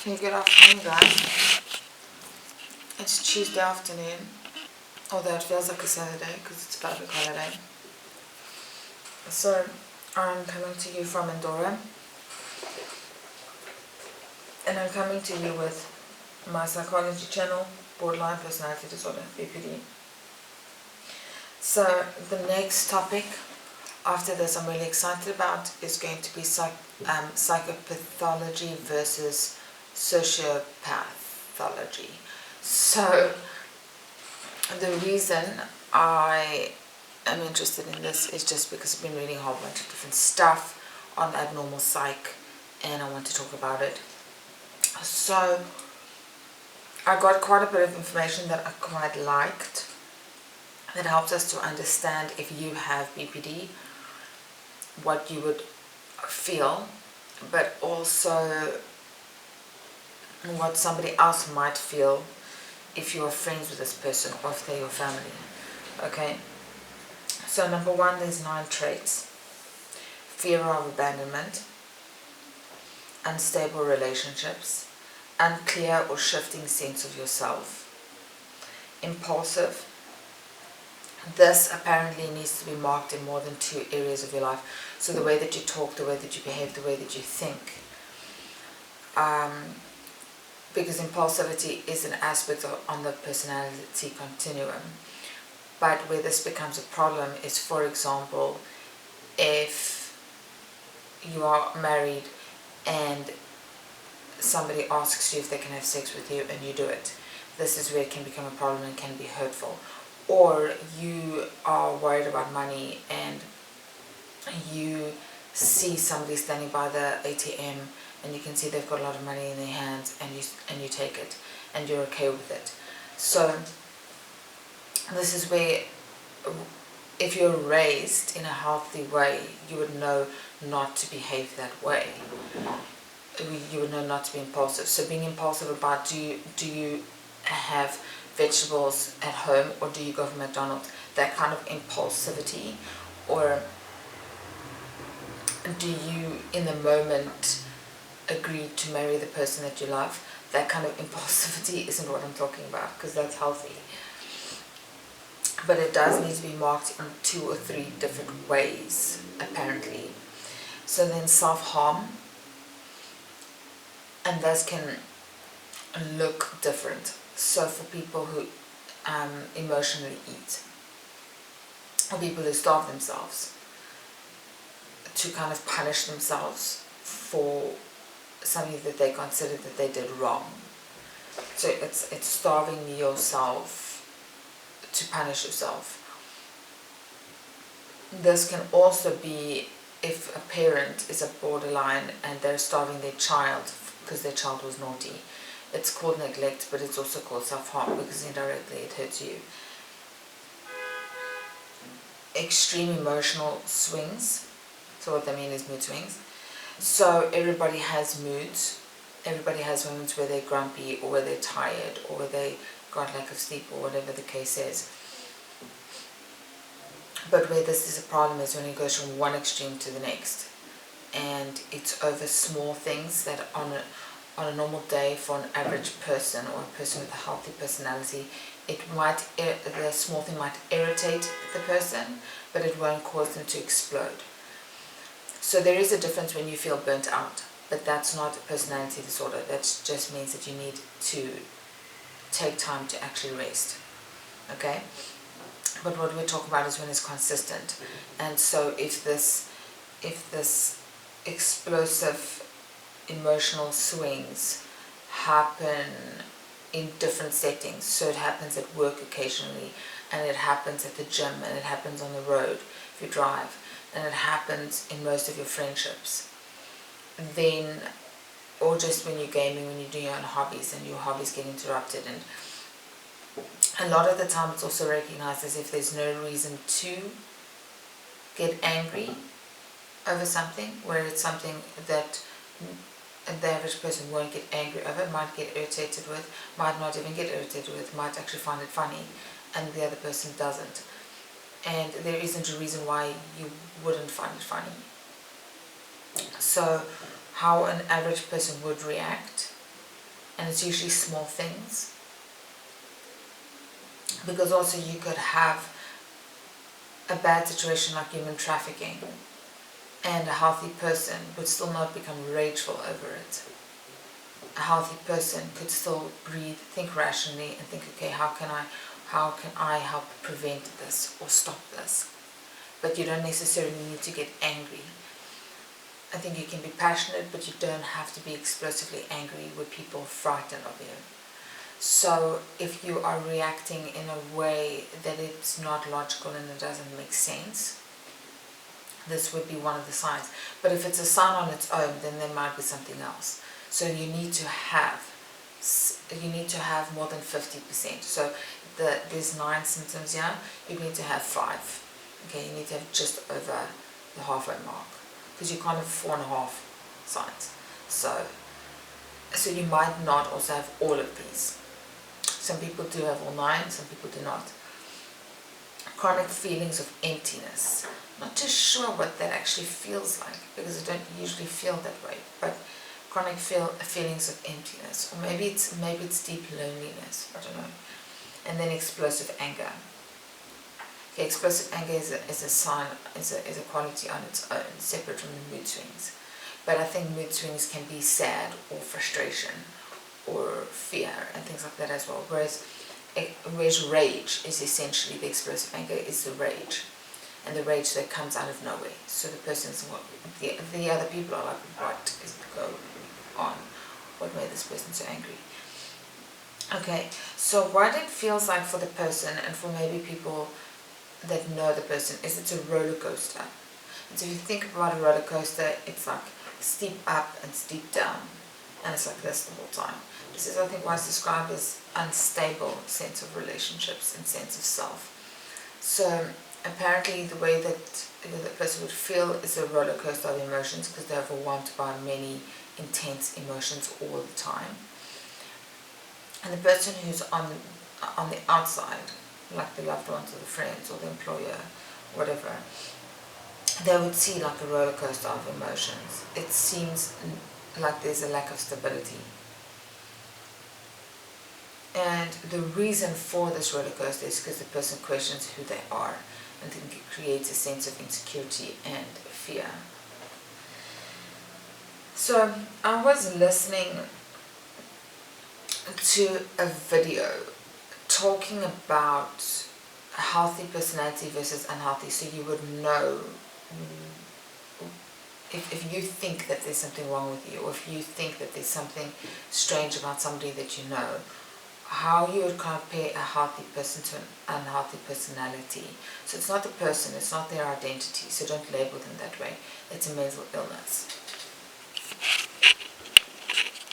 Okay, good afternoon, guys. It's Tuesday afternoon, although it feels like a Saturday because it's a public holiday. So, I'm coming to you from Andorra, and I'm coming to you with my psychology channel, borderline personality disorder, BPD. So, the next topic after this I'm really excited about is going to be psychopathology versus sociopathology. So, the reason I am interested in this is just because I've been reading a whole bunch of different stuff on abnormal psych and I want to talk about it. So, I got quite a bit of information that I quite liked that helps us to understand if you have BPD, what you would feel, but also what somebody else might feel if you are friends with this person or if they're your family. Okay, so number one, there's 9 traits: fear of abandonment, unstable relationships, unclear or shifting sense of yourself, impulsive. This apparently needs to be marked in more than 2 areas of your life. So the way that you talk, the way that you behave, the way that you think. Because impulsivity is an aspect on the personality continuum. But where this becomes a problem is, for example, if you are married and somebody asks you if they can have sex with you and you do it. This is where it can become a problem and can be hurtful. Or you are worried about money and you see somebody standing by the ATM and you can see they've got a lot of money in their hands and you take it and you're okay with it. So this is where, if you're raised in a healthy way, you would know not to behave that way. You would know not to be impulsive. So being impulsive about, do you have vegetables at home or do you go for McDonald's? That kind of impulsivity. Or do you in the moment agree to marry the person that you love? That kind of impulsivity isn't what I'm talking about, because that's healthy. But it does need to be marked in 2 or 3 different ways, apparently. So then self-harm, and those can look different. So for people who emotionally eat, or people who starve themselves, to kind of punish themselves for something that they consider that they did wrong. So it's starving yourself to punish yourself. This can also be if a parent is a borderline and they're starving their child because their child was naughty. It's called neglect, but it's also called self-harm because indirectly it hurts you. Extreme emotional swings. So what I mean is mood swings. So everybody has moods. Everybody has moments where they're grumpy or where they're tired or where they got lack of sleep or whatever the case is. But where this is a problem is when it goes from one extreme to the next. And it's over small things that on a normal day for an average person or a person with a healthy personality, the small thing might irritate the person, but it won't cause them to explode. So there is a difference when you feel burnt out, but that's not a personality disorder. That just means that you need to take time to actually rest. Okay? But what we're talking about is when it's consistent. And so if this explosive emotional swings happen in different settings, so it happens at work occasionally, and it happens at the gym, and it happens on the road if you drive, and it happens in most of your friendships, then, or just when you're gaming, when you're doing your own hobbies and your hobbies get interrupted. And a lot of the time it's also recognized as if there's no reason to get angry over something, where it's something that the average person won't get angry over, might get irritated with, might not even get irritated with, might actually find it funny, and the other person doesn't. And there isn't a reason why you wouldn't find it funny. So how an average person would react and it's usually small things. Because also you could have a bad situation like human trafficking, and a healthy person would still not become rageful over it. A healthy person could still breathe, think rationally, and think, okay, how can I help prevent this or stop this? But you don't necessarily need to get angry. I think you can be passionate, but you don't have to be explosively angry with people frightened of you. So if you are reacting in a way that it's not logical and it doesn't make sense, this would be one of the signs. But if it's a sign on its own, then there might be something else. So you need to have more than 50%. So there's 9 symptoms here, you need to have 5. Okay, you need to have just over the halfway mark, because you can't have 4.5 signs. So you might not also have all of these. Some people do have all 9, some people do not. Chronic feelings of emptiness. Not too sure what that actually feels like, because I don't usually feel that way. But chronic feelings of emptiness, or maybe it's deep loneliness. I don't know. And then explosive anger. Okay, explosive anger is a sign, is a quality on its own, separate from the mood swings. But I think mood swings can be sad or frustration or fear and things like that as well. Whereas rage is essentially, the explosive anger is the rage, and the rage that comes out of nowhere. So the person's, the other people are like, what is going on? What made this person so angry? Okay, so what it feels like for the person, and for maybe people that know the person, is it's a roller coaster. And so if you think about a roller coaster, it's like steep up and steep down, and it's like this the whole time. This is, I think, why it's described as unstable sense of relationships and sense of self. So apparently the way that the person would feel is a roller coaster of emotions, because they're overwhelmed by many intense emotions all the time. And the person who's on the outside, like the loved ones or the friends or the employer, whatever, they would see like a roller coaster of emotions. It seems like there's a lack of stability. And the reason for this roller coaster is because the person questions who they are, and then it creates a sense of insecurity and fear. So I was listening to a video talking about healthy personality versus unhealthy, so you would know if you think that there's something wrong with you, or if you think that there's something strange about somebody that you know, how you would compare a healthy person to an unhealthy personality. So it's not the person, it's not their identity, so don't label them that way. It's a mental illness.